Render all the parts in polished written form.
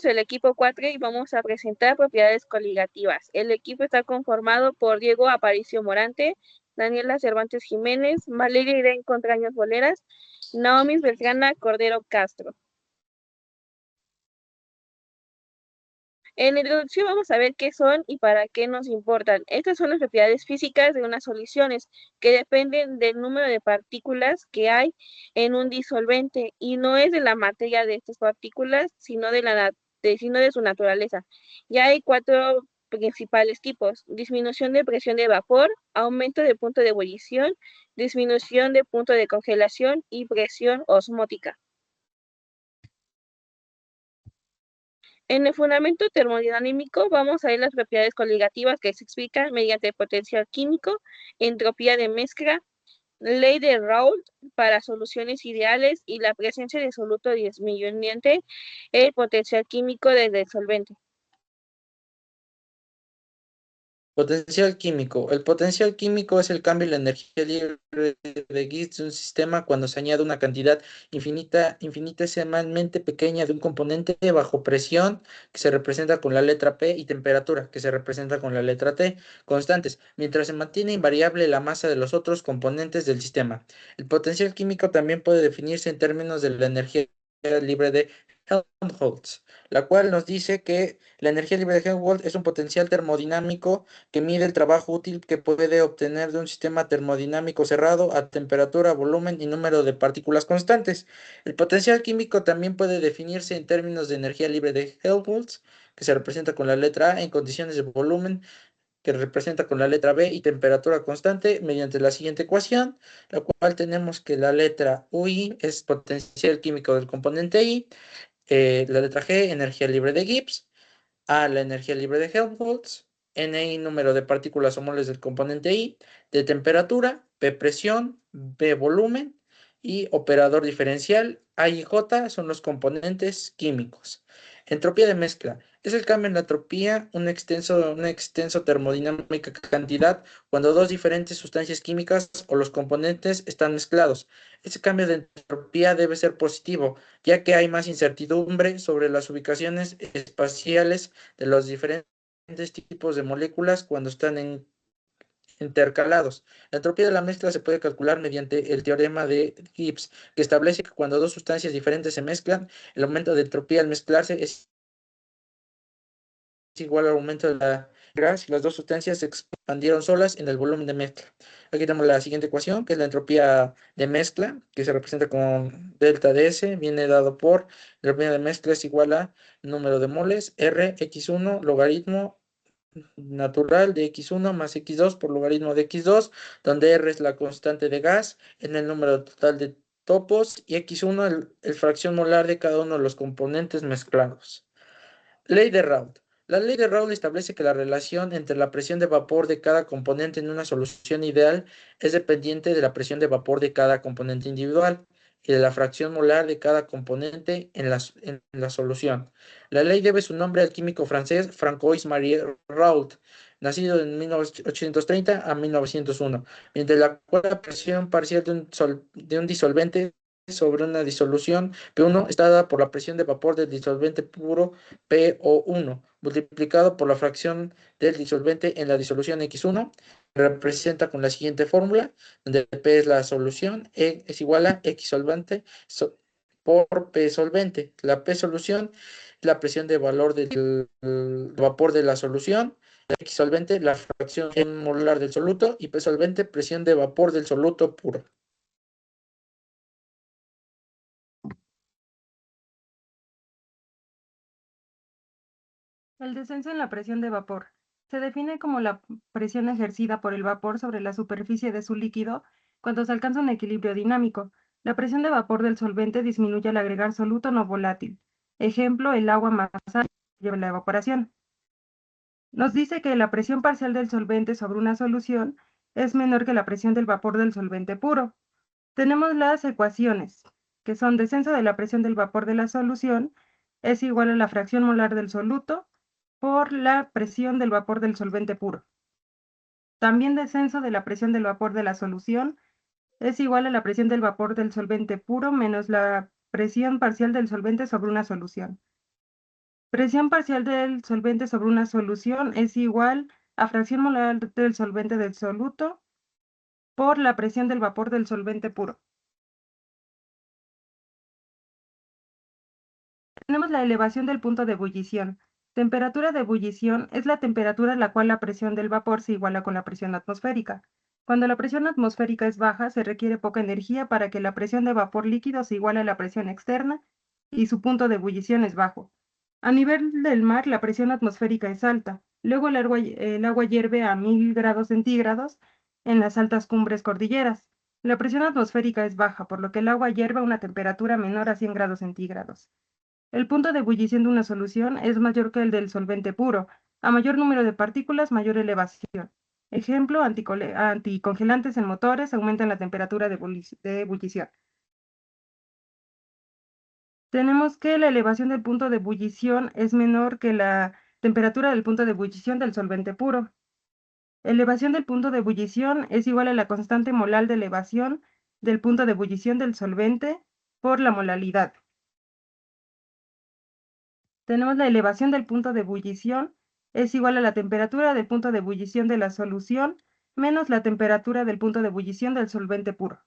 somos el equipo 4 y vamos a presentar propiedades coligativas. El equipo está conformado por Diego Aparicio Morante, Daniela Cervantes Jiménez, Valeria Irene Contraños Boleras, Naomi Beltrana Cordero Castro. En la introducción vamos a ver qué son y para qué nos importan. Estas son las propiedades físicas de unas soluciones que dependen del número de partículas que hay en un disolvente y no es de la materia de estas partículas, sino de su naturaleza. Ya hay 4 principales tipos: disminución de presión de vapor, aumento de punto de ebullición, disminución de punto de congelación y presión osmótica. En el fundamento termodinámico vamos a ver las propiedades coligativas que se explican mediante potencial químico, entropía de mezcla, ley de Raoult para soluciones ideales y la presencia de soluto disminuyente el potencial químico del disolvente. Potencial químico. El potencial químico es el cambio en la energía libre de Gibbs de un sistema cuando se añade una cantidad infinitesimalmente pequeña de un componente bajo presión, que se representa con la letra P, y temperatura, que se representa con la letra T, constantes, mientras se mantiene invariable la masa de los otros componentes del sistema. El potencial químico también puede definirse en términos de la energía libre de Helmholtz, la cual nos dice que la energía libre de Helmholtz es un potencial termodinámico que mide el trabajo útil que puede obtener de un sistema termodinámico cerrado a temperatura, volumen y número de partículas constantes. El potencial químico también puede definirse en términos de energía libre de Helmholtz, que se representa con la letra A, en condiciones de volumen, que representa con la letra B, y temperatura constante, mediante la siguiente ecuación, la cual tenemos que la letra UI es potencial químico del componente I, la letra G, energía libre de Gibbs, A, la energía libre de Helmholtz, Ni, número de partículas o moles del componente I, de temperatura, P, presión, B, volumen, y operador diferencial. A y J son los componentes químicos. Entropía de mezcla. Es el cambio en la entropía, una extenso termodinámica cantidad, cuando dos diferentes sustancias químicas o los componentes están mezclados. Ese cambio de entropía debe ser positivo, ya que hay más incertidumbre sobre las ubicaciones espaciales de los diferentes tipos de moléculas cuando están intercalados. La entropía de la mezcla se puede calcular mediante el teorema de Gibbs, que establece que cuando dos sustancias diferentes se mezclan, el aumento de entropía al mezclarse es igual al aumento de la gas si las dos sustancias se expandieron solas en el volumen de mezcla. Aquí tenemos la siguiente ecuación, que es la entropía de mezcla, que se representa con delta DS, viene dado por la entropía de mezcla es igual a número de moles, R, X1, logaritmo natural de X1 más X2 por logaritmo de X2, donde R es la constante de gas en el número total de topos y X1 el fracción molar de cada uno de los componentes mezclados. Ley de Raoult. La ley de Raoult establece que la relación entre la presión de vapor de cada componente en una solución ideal es dependiente de la presión de vapor de cada componente individual y de la fracción molar de cada componente en la solución. La ley debe su nombre al químico francés Francois-Marie Raoult, nacido en 1830 a 1901, mediante la cual la presión parcial de un disolvente sobre una disolución P1 está dada por la presión de vapor del disolvente puro PO1, multiplicado por la fracción del disolvente en la disolución X1, representa con la siguiente fórmula, donde P es la solución, E es igual a X solvente por P solvente. La P solución es la presión de valor del vapor de la solución, la X solvente, la fracción molar del soluto, y P solvente, presión de vapor del soluto puro. El descenso en la presión de vapor se define como la presión ejercida por el vapor sobre la superficie de su líquido cuando se alcanza un equilibrio dinámico. La presión de vapor del solvente disminuye al agregar soluto no volátil. Ejemplo, el agua más alta lleva la evaporación. Nos dice que la presión parcial del solvente sobre una solución es menor que la presión del vapor del solvente puro. Tenemos las ecuaciones, que son descenso de la presión del vapor de la solución es igual a la fracción molar del soluto por la presión del vapor del solvente puro. También descenso de la presión del vapor de la solución es igual a la presión del vapor del solvente puro menos la presión parcial del solvente sobre una solución. Presión parcial del solvente sobre una solución es igual a fracción molar del solvente del soluto por la presión del vapor del solvente puro. Tenemos la elevación del punto de ebullición. Temperatura de ebullición es la temperatura a la cual la presión del vapor se iguala con la presión atmosférica. Cuando la presión atmosférica es baja, se requiere poca energía para que la presión de vapor líquido se iguale a la presión externa y su punto de ebullición es bajo. A nivel del mar, la presión atmosférica es alta. Luego el agua hierve a 1000 grados centígrados en las altas cumbres cordilleras. La presión atmosférica es baja, por lo que el agua hierve a una temperatura menor a 100 grados centígrados. El punto de ebullición de una solución es mayor que el del solvente puro. A mayor número de partículas, mayor elevación. Ejemplo, anticongelantes en motores aumentan la temperatura de ebullición. Tenemos que la elevación del punto de ebullición es menor que la temperatura del punto de ebullición del solvente puro. Elevación del punto de ebullición es igual a la constante molar de elevación del punto de ebullición del solvente por la molalidad. Tenemos la elevación del punto de ebullición es igual a la temperatura del punto de ebullición de la solución menos la temperatura del punto de ebullición del solvente puro.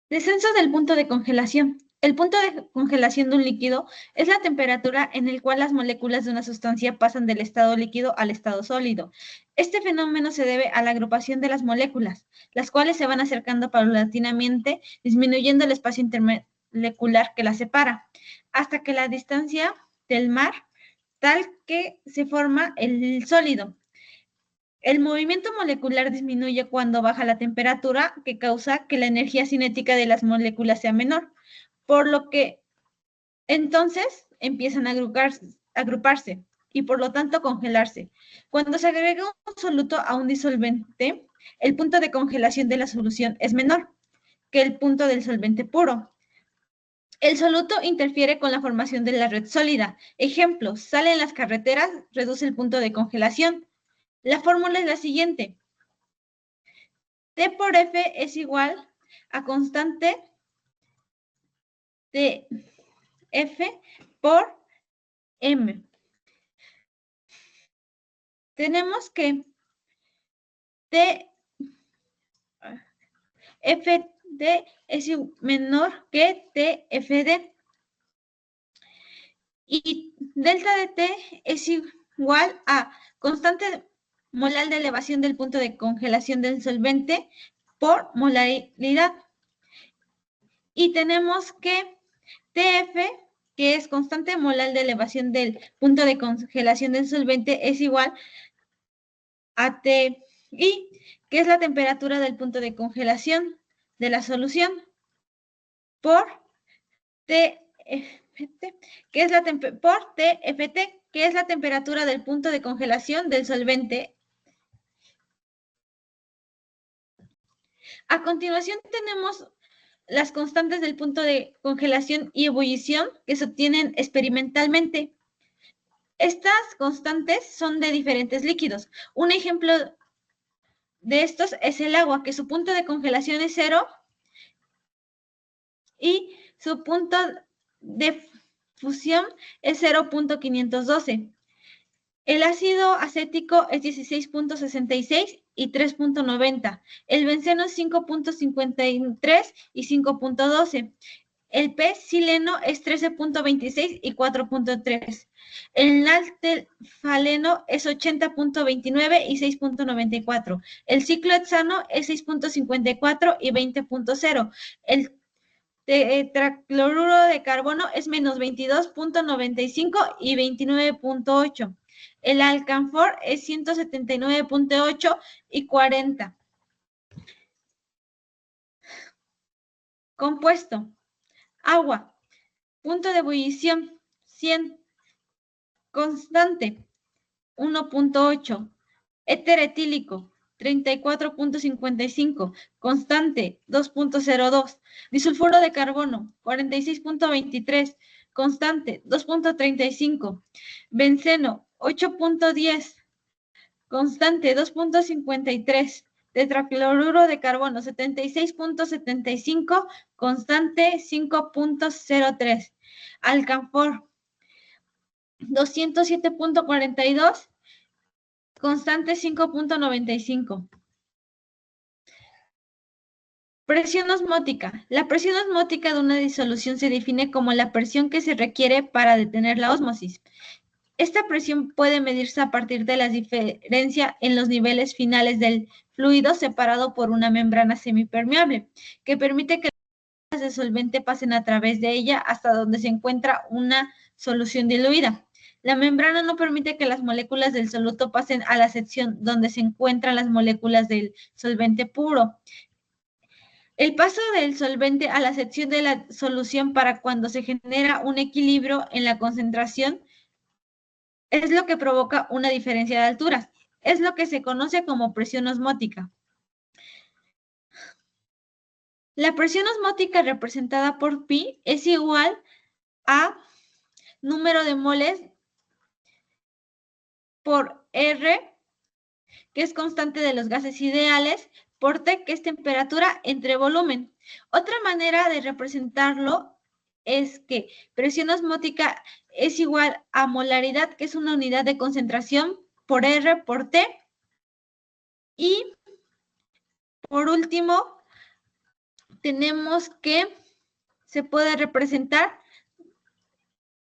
Descenso del punto de congelación. El punto de congelación de un líquido es la temperatura en el cual las moléculas de una sustancia pasan del estado líquido al estado sólido. Este fenómeno se debe a la agrupación de las moléculas, las cuales se van acercando paulatinamente, disminuyendo el espacio intermolecular que las separa, hasta que la distancia del mar tal que se forma el sólido. El movimiento molecular disminuye cuando baja la temperatura, que causa que la energía cinética de las moléculas sea menor, por lo que entonces empiezan a agruparse y por lo tanto congelarse. Cuando se agrega un soluto a un disolvente, el punto de congelación de la solución es menor que el punto del solvente puro. El soluto interfiere con la formación de la red sólida. Ejemplo, sal en las carreteras reduce el punto de congelación. La fórmula es la siguiente. T por F es igual a constante de F por M. Tenemos que TFD es menor que TFD. Y delta de T es igual a constante molar de elevación del punto de congelación del solvente por molaridad. Y tenemos que TF, que es constante molar de elevación del punto de congelación del solvente, es igual a TI, que es la temperatura del punto de congelación de la solución, por TFT, que es la temperatura del punto de congelación del solvente. A continuación tenemos las constantes del punto de congelación y ebullición que se obtienen experimentalmente. Estas constantes son de diferentes líquidos. Un ejemplo de estos es el agua, que su punto de congelación es 0 y su punto de fusión es 0.512. El ácido acético es 16.66 y 3.90. El benceno es 5.53 y 5.12. El pez sileno es 13.26 y 4.3. El naftaleno es 80.29 y 6.94. El ciclohexano es 6.54 y 20.0. El tetracloruro de carbono es menos 22.95 y 29.8. El alcanfor es 179.8 y 40. Compuesto. Agua. Punto de ebullición 100. Constante 1.8. Éter etílico 34.55. Constante 2.02. Disulfuro de carbono 46.23. Constante 2.35. Benceno 8.10. Constante 2.53. Tetracloruro de carbono 76.75. Constante 5.03. alcanfor 207.42, constante 5.95. Presión osmótica. La presión osmótica de una disolución se define como la presión que se requiere para detener la ósmosis. Esta presión puede medirse a partir de la diferencia en los niveles finales del fluido separado por una membrana semipermeable, que permite que las moléculas de solvente pasen a través de ella hasta donde se encuentra una solución diluida. La membrana no permite que las moléculas del soluto pasen a la sección donde se encuentran las moléculas del solvente puro. El paso del solvente a la sección de la solución para cuando se genera un equilibrio en la concentración es lo que provoca una diferencia de alturas. Es lo que se conoce como presión osmótica. La presión osmótica representada por pi es igual a número de moles por R, que es constante de los gases ideales, por T, que es temperatura entre volumen. Otra manera de representarlo es que presión osmótica es igual a molaridad, que es una unidad de concentración, por R por T. Y por último, tenemos que se puede representar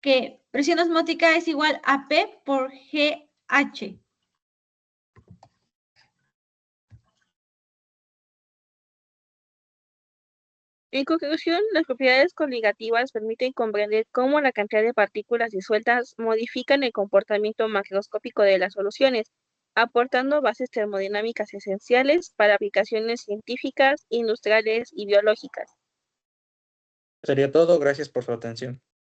que presión osmótica es igual a P por GH. En conclusión, las propiedades coligativas permiten comprender cómo la cantidad de partículas disueltas modifican el comportamiento macroscópico de las soluciones, aportando bases termodinámicas esenciales para aplicaciones científicas, industriales y biológicas. Sería todo. Gracias por su atención.